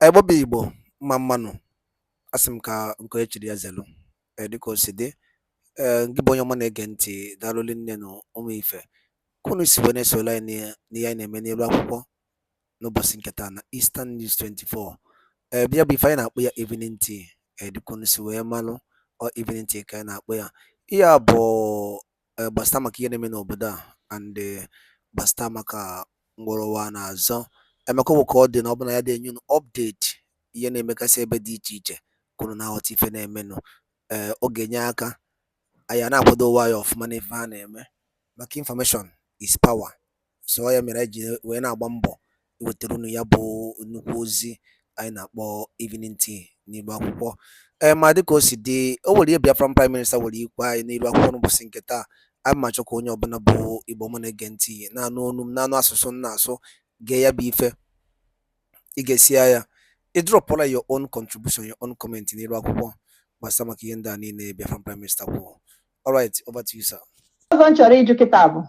Ebobi Igbo Mamanu Asimka nke echiri ya zelu dịka o si dị gị bụ onye ọma na-ege ntị daalụli nne na ụmụ ife kunu si wee na-esola anyị n'ihe anyị na-eme n'elu akwụkwọ n'ụbọchị nke taa na Eastern News 24 bịa bụ ife anyị na-akpọ ya evening tea dịka unu si wee malụ ọ evening tea ka anyị na-akpọ ya ihe a bụ gbasịta maka ihe na-eme n'obodo a and gbasịta maka ngwụrụwa na-azọ emeka bụ ka ọ dị na ọbụla ya dị enye update ihe na-emegasị ebe dị iche iche kwuru na aghọta ife na-emenụ ọ ga-enye aka anyị na-akwado ụwa ya ọfụma n'ife ha na-eme maka information is power so ya mere anyị ji wee na-agba mbọ iwetara unu ya bụ nnukwu ozi anyị na-akpọ evening tea n'igbo akwụkwọ ma dịka o si dị o nwere ihe Biafra prime minister nwere ikwe anyị n'elu akwụkwọ n'ụbọchị nke taa a ma chọkwa onye ọbụla bụ igbo ọma na-ege ntị na-anụ olu m na-anụ asụsụ m na-asụ gee ya bụ ife ị ga-esi ya ịdrọpụla your own contribution your own comment n'elu akwụkwọ gbasara maka ihe ndị a niile Biafra prime minister kwuo. All right, over to you, sir. Chọrọ ịjụ kịta bụ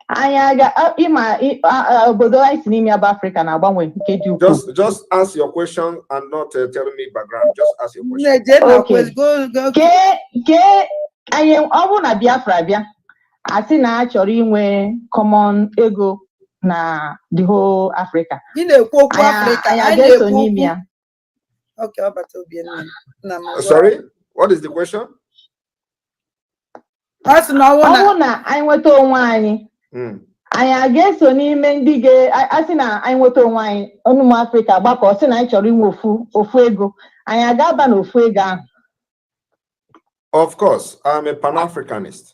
anyị ịma obodo anyị si n'ime aba Africa na-agbanwe nke dị ukwuu. Just ask your question and not telling me background. Just ask your question. Okay. Ke anyị ọ bụ na Biafra bịa asị na a chọrọ inwe common ego na the whole Africa. Ị na-ekwu okwu Africa, anyị ga-eso n'ime ya. Okay, sorry, what is the question? Ọ bụ na anyị nweta onwe anyị anyị ga-eso n'ime ndị ga-asị na anyị nweta onwe anyị ụmụ Afrịka gbakọ sị na anyị chọrọ inwe ofu ego anyị ga-aba n'ofu ego ahụ. Of course, I'm a Pan-Africanist,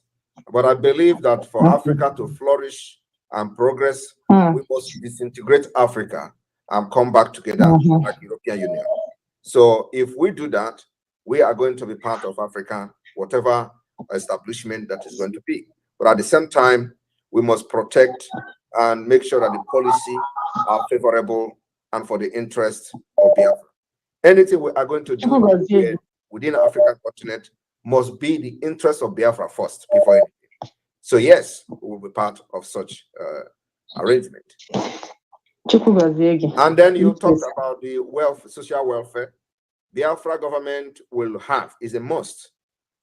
but I believe that for Africa to flourish and progress, we must disintegrate Africa and come back together like European Union. So if we do that, we are going to be part of Africa, whatever establishment that is going to be. But at the same time, we must protect and make sure that the policy are favorable and for the interest of Biafra. Anything we are going to do within the African continent must be the interest of Biafra first before anything. So yes, we will be part of such arrangement. And then you talked about the social welfare. Biafra government will have, is a must.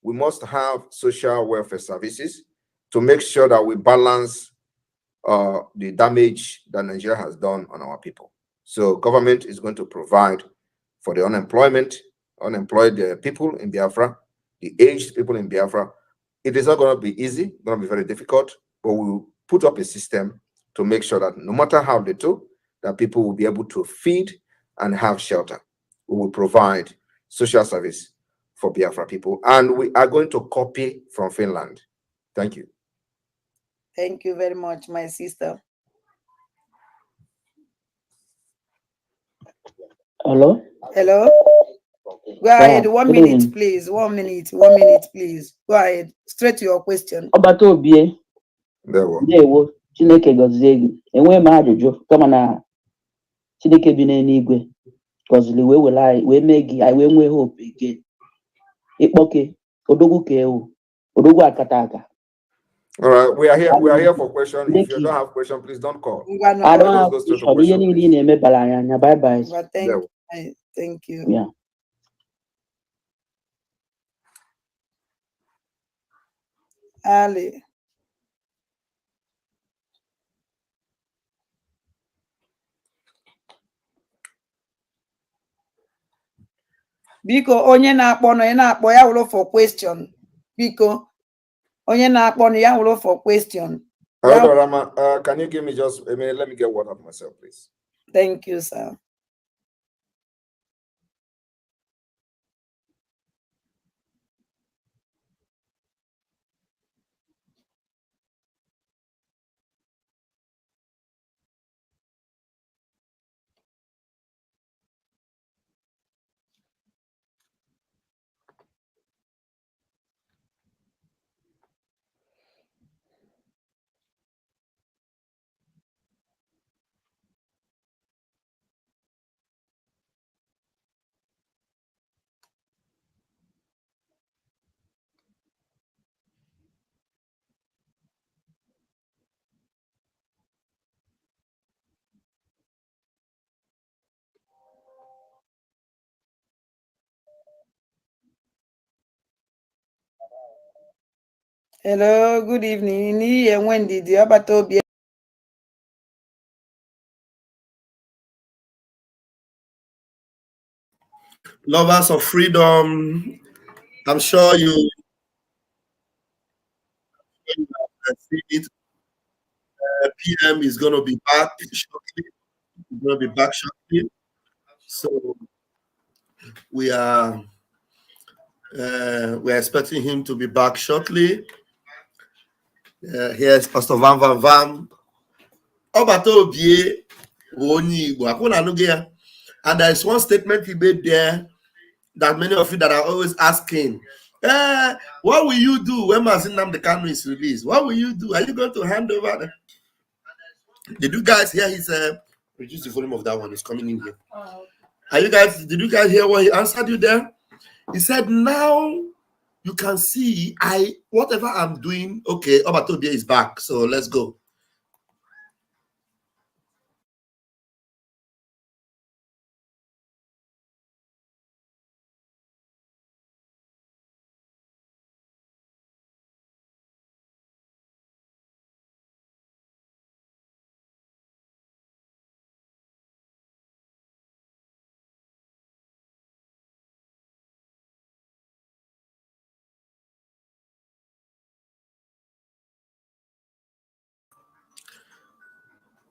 We must have social welfare services to make sure that we balance the damage that Nigeria has done on our people. So government is going to provide for the unemployed people in Biafra, the aged people in Biafra. It is not going to be easy, it's going to be very difficult, but we will put up a system to make sure that no matter how little, that people will be able to feed and have shelter. We will provide social service for Biafra people, and we are going to copy from Finland. Thank you. Thank you very much, my sister. Hello? Hello? Go ahead, 1 minute, please. 1 minute, please. Go ahead, straight to your question. Obatobie. Ndewo. Chineke gozie gị. Enwe m ajụjụ kama na Chineke bi n'eluigwe gọziri wee were anyị wee mee gị anyị wee nwee hope again. Ikpoke odogwu ka ewu odogwu akata aka. All right, we are here for questions. If you don't have question, please don't call. I don't have question. Bye bye. Thank you. Yeah. Ali. Biko onye na-akpọ no na-akpọ ya wụrụ for question. Biko onye na-akpọ no ya wụrụ for question. Rama, can you give me just a minute? Let me get water for myself, please. Thank you, sir. Hello, good evening. And when did you about to be? Lovers of freedom, I'm sure you have seen it. PM is going to be back shortly. He's going to be back shortly. So we're expecting him to be back shortly. Here's Pastor Van Van Van. And there is one statement he made there that many of you that are always asking, what will you do when Mazin Nnamdi Kanu is released? What will you do? Are you going to hand over? Did you guys hear his reduce the volume of that one? It's coming in here. Did you guys hear what he answered you there? He said, now you can see whatever I'm doing, okay, Obatobie is back. So let's go.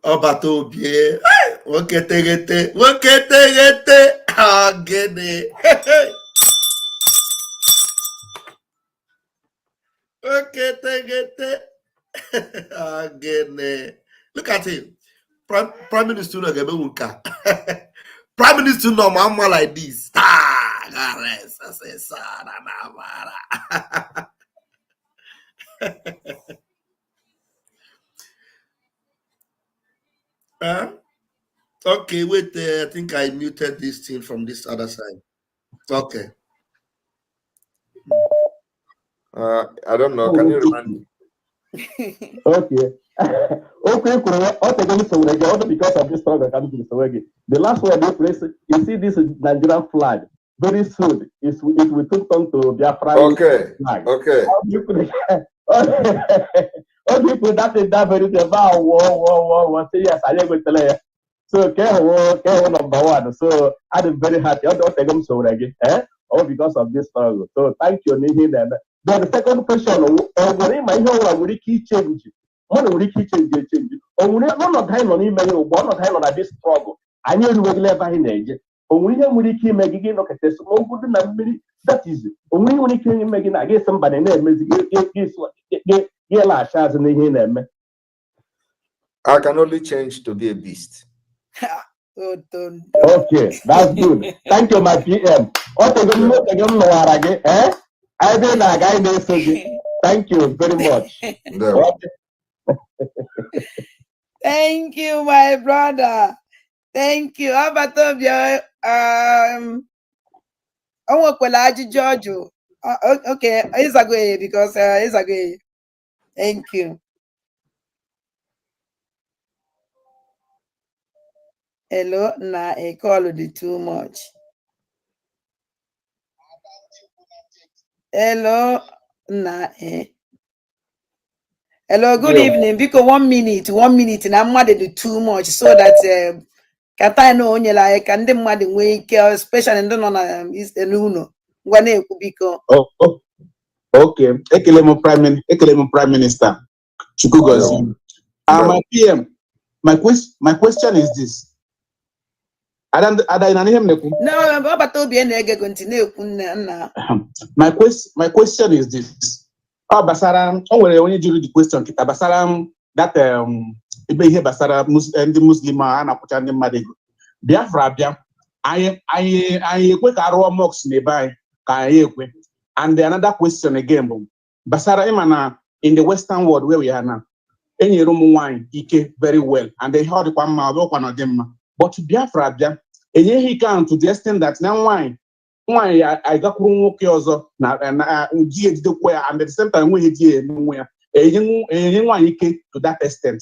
Obatobie, woketegete, agene, woketegete, agene. Look at him, Prime Minister Nagebewuka. Prime Minister no mama like this. Okay, wait. I think I muted this thing from this other side. Okay. I don't know. Can you remind me? Okay. Okay, because of this program coming to the The last one they place, you see this is Nigerian flag. Very soon, it will turn to Biafra flag. Okay. How do you put that in that very wow. Say yes, I am going to tell you. So number one. So I'm very happy. All because of this struggle. So thank you, Nihin. Then the second question, will change? What will change? One of time on email, one of time on this struggle. I knew you will never in age. Only when you came again, look at this. That is only when you came again. I guess somebody named I can only change to be a beast. Okay, that's good. Thank you, my PM. Thank you very much. Thank you, my brother. Thank you. How about George? Okay, it's a good because it's a good. Thank you. Hello, nah, I call it too much. Hello, nah, Hello, good evening. Because 1 minute, and I'm mad at too much so that kata no onye like and the mad way especially and on is the nuno. Okay. Ekelemo Prime Minister. My PM, my question is this. My question is this. Basaram, when you do the question, Basaram, that Basaram Muslim and Madego. Biafra, I quick arrow mocks nearby. And another question again, Basara Imana in the Western world where we are now. Any room wine, Ike very well, and they heard one of them. But Biafra, and he can to the extent that now wine I got also and at the same time we nowhere. To that extent.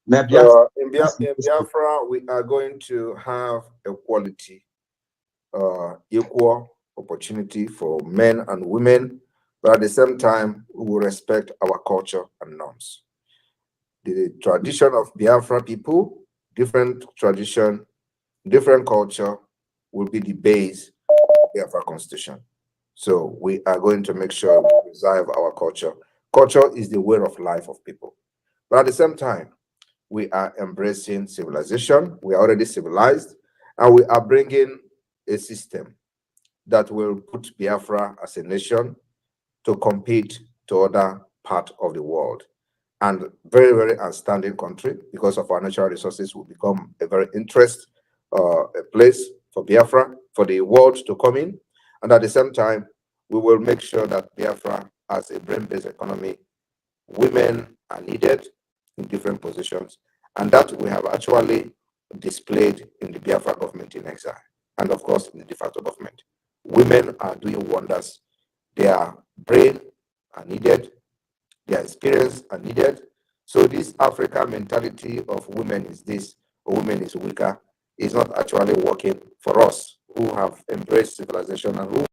In Biafra, we are going to have equality, equal opportunity for men and women, but at the same time, we will respect our culture and norms. The tradition of Biafra people, different tradition, different culture, will be the base of Biafra Constitution. So we are going to make sure we preserve our culture. Culture is the way of life of people. But at the same time, we are embracing civilization. We are already civilized, and we are bringing a system that will put Biafra as a nation to compete to other parts of the world. And very, very outstanding country, because of our natural resources, will become a very interest a place for Biafra, for the world to come in. And at the same time, we will make sure that Biafra has a brain-based economy. Women are needed in different positions, and that we have actually displayed in the Biafra government in exile, and of course in the de facto government. Women are doing wonders. Their brain are needed, their experience are needed. So this African mentality of women is this, or women is weaker, is not actually working for us who have embraced civilization and who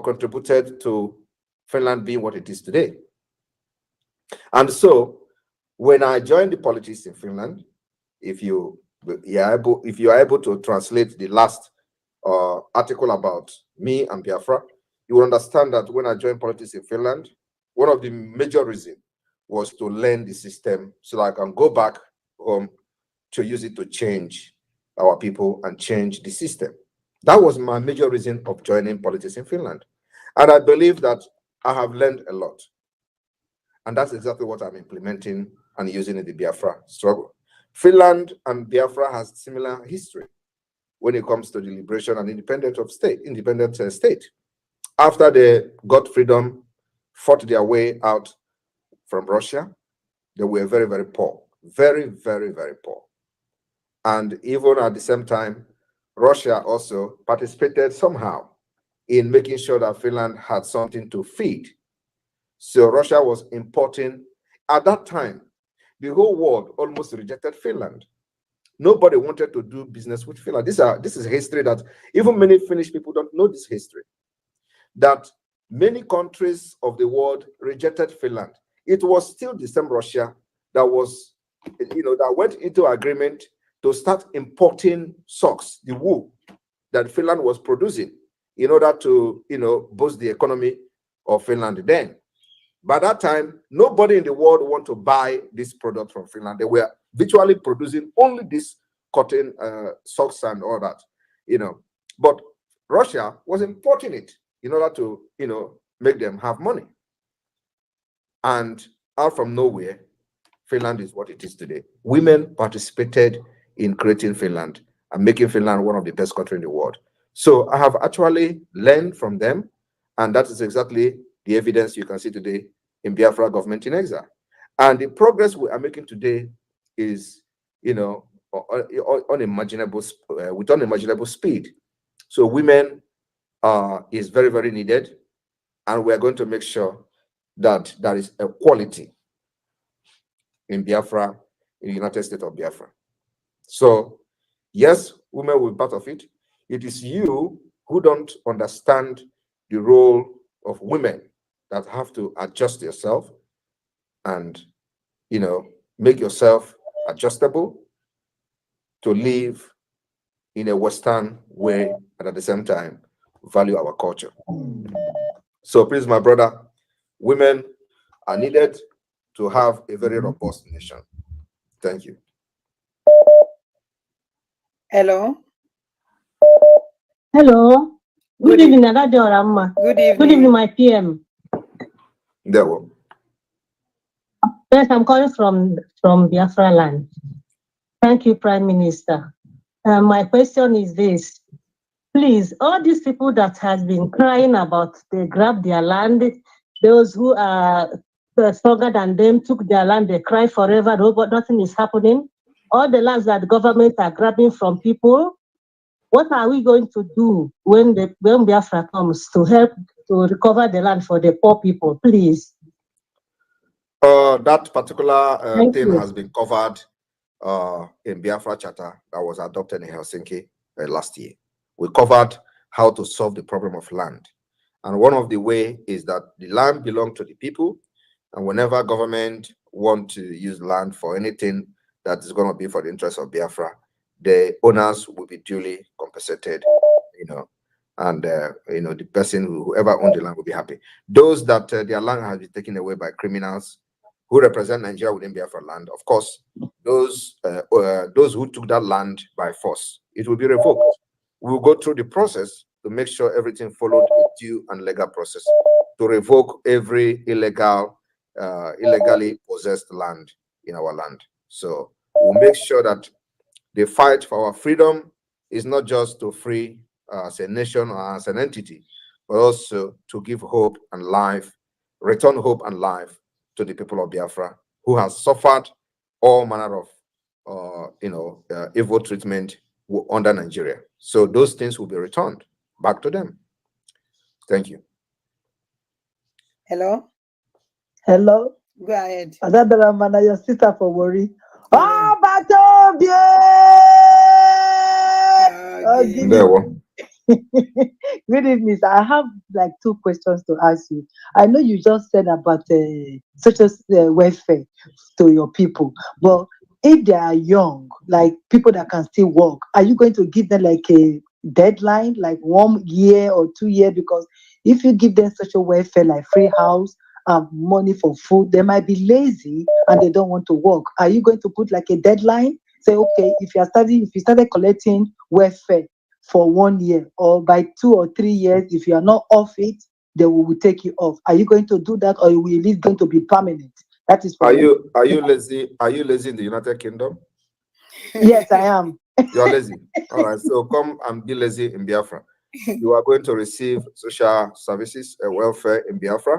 contributed to Finland being what it is today. And so when I joined the politics in Finland, if you are able to translate the last article about me and Biafra, you will understand that when I joined politics in Finland, one of the major reasons was to learn the system so that I can go back home to use it to change our people and change the system. That was my major reason of joining politics in Finland. And I believe that I have learned a lot. And that's exactly what I'm implementing and using in the Biafra struggle. Finland and Biafra has similar history when it comes to the liberation and independent state. After they got freedom, fought their way out from Russia, they were very, very poor. Very, very, very poor. And even at the same time, Russia also participated somehow in making sure that Finland had something to feed. So Russia was importing. At that time, the whole world almost rejected Finland. Nobody wanted to do business with Finland. This is history that even many Finnish people don't know this history. That many countries of the world rejected Finland. It was still the same Russia that was, that went into agreement to start importing socks, the wool that Finland was producing in order to, boost the economy of Finland then. By that time, nobody in the world wanted to buy this product from Finland. They were virtually producing only this cotton socks and all that, But Russia was importing it in order to, make them have money. And out from nowhere, Finland is what it is today. Women participated in creating Finland and making Finland one of the best countries in the world. So I have actually learned from them, and that is exactly the evidence you can see today in Biafra government in exile. And the progress we are making today is, unimaginable, with unimaginable speed. So women is very, very needed, and we are going to make sure that there is equality in Biafra, in the United States of Biafra. So yes, women will be part of it. It is you who don't understand the role of women that have to adjust yourself and, make yourself adjustable to live in a Western way and at the same time value our culture. So please, my brother, women are needed to have a very robust nation. Thank you. Hello. Hello. Good evening, Adadio Ramma. Good evening. Good evening, my PM. There we go. Yes, I'm calling from Biafra land. Thank you, Prime Minister. My question is this. Please, all these people that has been crying about they grabbed their land, those who are stronger than them took their land, they cry forever, but nothing is happening. All the lands that the government are grabbing from people, what are we going to do when Biafra comes to help to recover the land for the poor people, please? That particular thing has been covered in Biafra Charter that was adopted in Helsinki last year. We covered how to solve the problem of land. And one of the way is that the land belongs to the people. And whenever government want to use land for anything that is going to be for the interest of Biafra, the owners will be duly compensated, and the person whoever owned the land will be happy. Those that their land has been taken away by criminals who represent Nigeria within Biafra land, of course, those who took that land by force, it will be revoked. We'll go through the process to make sure everything followed a due and legal process to revoke every illegally possessed land in our land. So we'll make sure that the fight for our freedom is not just to free as a nation or as an entity, but also to give hope and life, return hope and life to the people of Biafra who has suffered all manner of evil treatment under Nigeria. So those things will be returned back to them. Thank you. Hello? Hello? Go ahead. Adadaramana, your sister for worry. Yeah. Oh, Batobie! There we Good evening, sir. I have like 2 questions to ask you. I know you just said about social welfare to your people, but if they are young, like people that can still work, are you going to give them like a deadline, like 1 year or 2 years? Because if you give them social welfare, like free house, money for food, they might be lazy and they don't want to work. Are you going to put like a deadline? Say, okay, if you started collecting welfare for 1 year, or by 2 or 3 years, if you are not off it, they will take you off. Are you going to do that, or is it going to be permanent? That is for Are you lazy? Are you lazy in the United Kingdom? Yes, I am. You're lazy. All right. So come and be lazy in Biafra. You are going to receive social services, welfare in Biafra.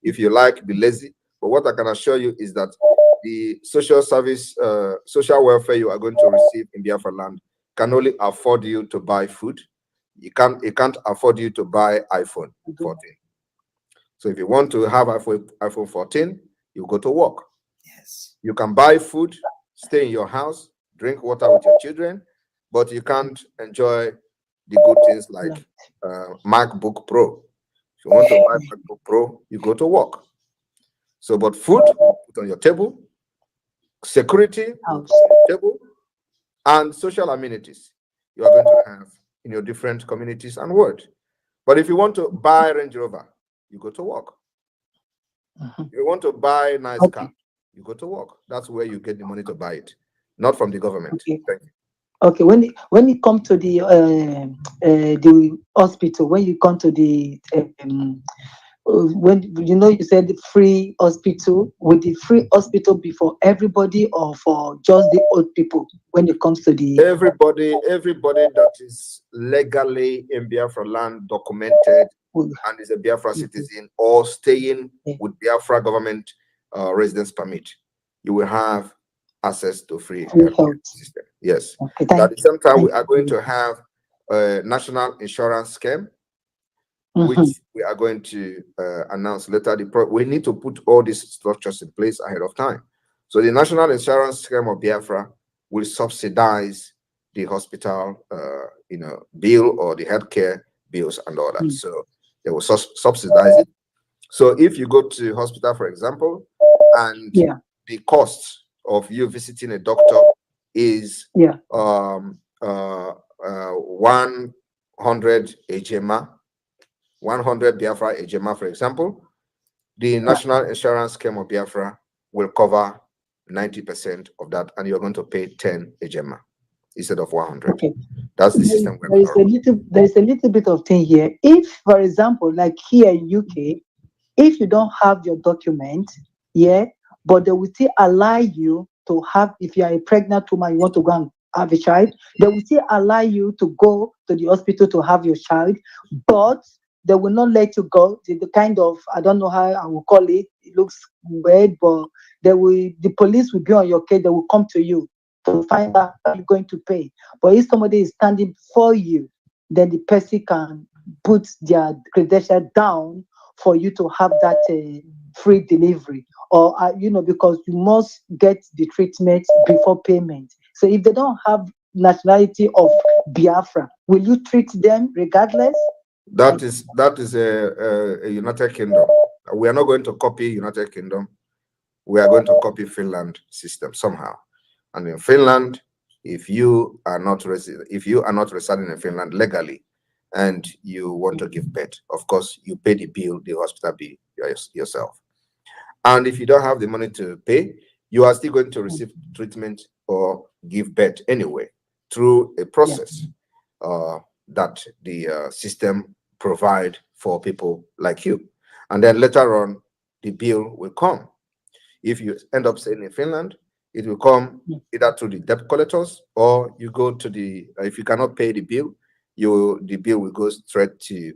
If you like, be lazy. But what I can assure you is that the social service, social welfare you are going to receive in Biafra land can only afford you to buy food. It can't afford you to buy iPhone 14. So if you want to have iPhone 14, you go to work. Yes. You can buy food, stay in your house, drink water with your children, but you can't enjoy the good things like MacBook Pro. If you want to buy MacBook Pro, you go to work. So, but food, put on your table, security, put on your table, and social amenities you are going to have in your different communities and world. But if you want to buy Range Rover, you go to work. If you want to buy a nice car, you go to work. That's where you get the money to buy it, not from the government. Okay. Thank you. Okay, when you come to the hospital, when you come to the when you said free hospital, would the free hospital be for everybody or for just the old people when it comes to the everybody that is legally in Biafra land, documented, and is a Biafra citizen or staying with Biafra government residence permit, you will have access to free health system. Yes. Okay, At the same time, we are going to have a national insurance scheme, which we are going to announce later. We need to put all these structures in place ahead of time. So the national insurance scheme of Biafra will subsidize the hospital, bill or the healthcare bills and all that. So they will subsidize it. So if you go to hospital, for example, and the cost of you visiting a doctor is 100 HMA, 100 Biafra HMA, for example, the national insurance scheme of Biafra will cover 90% of that, and you're going to pay 10 HMA instead of 100. Okay. That's the system. There's a little bit of thing here. If, for example, like here in UK, if you don't have your document, but they will still allow you to have, if you are a pregnant woman, you want to go and have a child, they will still allow you to go to the hospital to have your child, but they will not let you go. The kind of, I don't know how I will call it, it looks weird, but the police will be on your case, they will come to you. to find out how you're going to pay. But if somebody is standing before you, then the person can put their credential down for you to have that free delivery, or because you must get the treatment before payment. So if they don't have nationality of Biafra, will you treat them regardless? That is a United Kingdom. We are not going to copy United Kingdom. We are going to copy Finland system somehow. And in Finland, if you are not residing in Finland legally, and you want to give birth, of course, you pay the bill, the hospital bill yourself. And if you don't have the money to pay, you are still going to receive treatment or give birth anyway through a process that the system provide for people like you. And then later on, the bill will come. If you end up staying in Finland, it will come either to the debt collectors, or you go to the, if you cannot pay the bill, the bill will go straight to,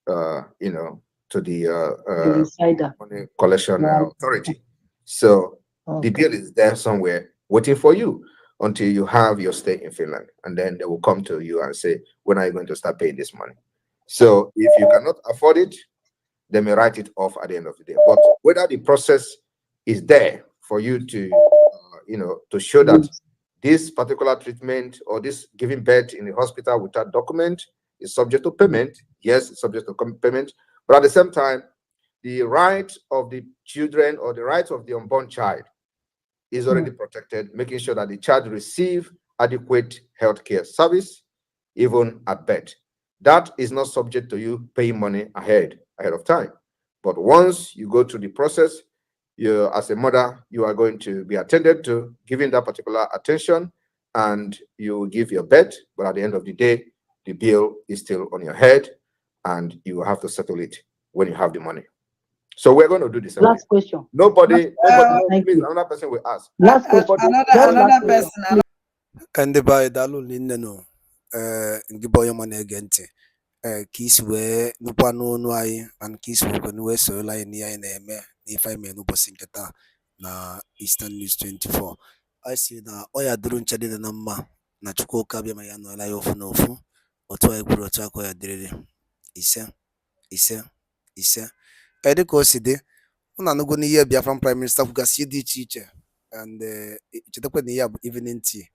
to the money collection authority. So the bill is there somewhere waiting for you until you have your stay in Finland, and then they will come to you and say, when are you going to start paying this money? So if you cannot afford it, they may write it off at the end of the day. But whether the process is there for you to, to show that this particular treatment or this giving birth in the hospital without document is subject to payment. Yes, it's subject to payment. But at the same time, the right of the children or the right of the unborn child is already protected, making sure that the child receive adequate healthcare service, even at birth. That is not subject to you paying money ahead of time. But once you go through the process, you, as a mother, you are going to be attended to, given that particular attention, and you give your birth. But at the end of the day, the bill is still on your head, and you will have to settle it when you have the money. So we're going to do this. Last question. Nobody, please, another person will ask. Last question. Another person. Ndị be anyị daalụ nne nụ ngị bụ onye ọma na-ege ntị ka isi wee nụkwa n'onu anyị and ka isi wee sorola anyị n'ihe anyị na-eme n'ife anyị mere n'ụbọchị nke taa na Eastern News 24. Anyị si na ọ ya dịrị nche dị na mma na Chukwuka bịa ma ya nọọla ya ofu na ofu, otu anyị kwuru otu aka ya dịrịrị. Ise ise dịka o si dị, ọ na-anụgo n'ihe Biafran Prime Minister kwugasị dị iche iche, and chetakwa na ihe a bụ evening tea.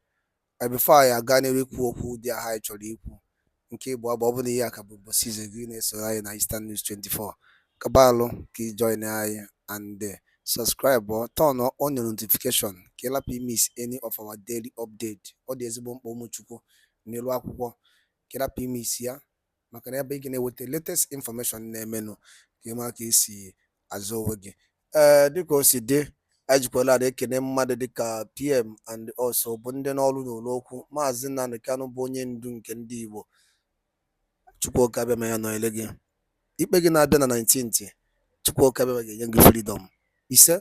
Before anyị aga n'ihu ikwu okwu dị aha anyị chọrọ ikwu nke Igbo agba, ọ bụ na ihe aka bụ ụbọchị izu gị na-esoro anyị na Eastern News 24, kabalụ ka ị join anyị and subscribe or turn on your notification ka ị lapụ miss any of our daily update. Ọ dị ezigbo mkpa ụmụchukwu n'elu akwụkwọ ka ị lapụ miss ya, maka na ebe ị ga-enweta latest information na-emenụ ka ị mara ka esi azụ onwe gị. Dịka o si dị, ejikwala ada ekene mmadụ dịka PM and also bụ ndị n'ọrụ n'ụlọokwu, Maazị Nnamdi Kanu bụ onye ndu nke ndị Igbo. Chukwuka abịa ma ya nọnyere gị. Ikpe gị na-abịa na 19th, Chukwuka abịa ga-enye gị freedom. Ise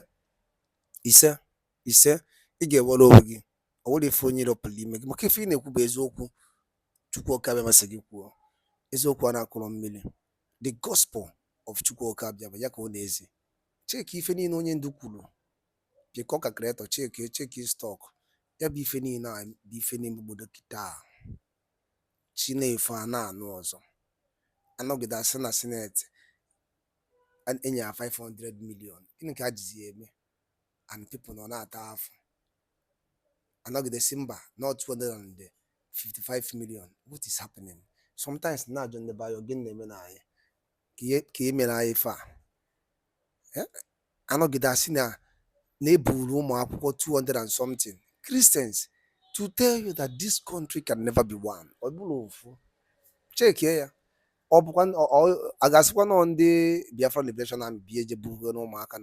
ị ga-ewere onwe gị, ọ nwere ife onye ịrọpụrụ ime gị, maka ife ị na-ekwu bụ eziokwu. Chukwuka abịa masị gị kwuo eziokwu, a na-akụrọ mmiri. The gospel of Chukwuka abịa ya ka ọ na-ezi. Cheki ife niile onye ndu kwuru, pịkọ ka kreatọ, cheki stọk ya bụ ife niile a bụ ife n'ime obodo kịta. Chinefe a na-anụ ọzọ anọgide asị na sineti enye ya 500 million. Gịnị ka a jizi eme? And people nọ na-ata afọ, anọgide si mba not 255 million. What is happening? Sometimes na-ajụ ndị bayo gịnị na-eme na anyị ka e mere anyị ife a. Anọgide asị na eburu ụmụ akwụkwọ 200 and something Christians to tell you that this country can never be one. Ọ bụrụ ofu, chekie ya. Ọ bụkwa a ga-asịkwa nọ ndị Biafra Liberation Army bi eje bugo n'ụmụaka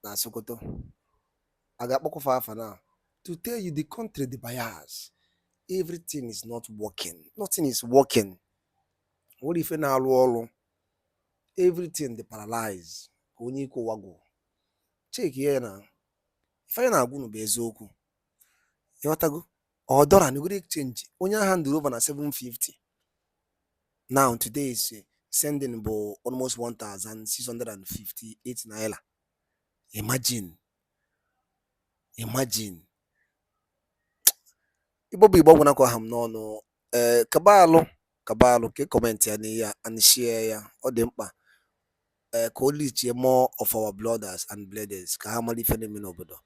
na Sokoto, a ga-akpọkọfa afa na to tell you the country, the bias, everything is not working, nothing is working. Nwere ife na-alụ ọrụ, everything dey paralyze ka onye ike ụwa gwụ. Cheki ya na ife anyị na-agwụ bụ eziokwu. Ịghọtago? $1 na exchange onye agha nduru over na 750. Now today is sending bụ almost 1,658 naira. Imagine Igbo bụ Igbo gwụna kwa ha m n'ọnụ. Kabalụ ka kọmentị ya n'ihe ya and share ya, ọ dị mkpa ka o lichie more of our blooders and bleeders ka ha mara ife na-eme n'obodo.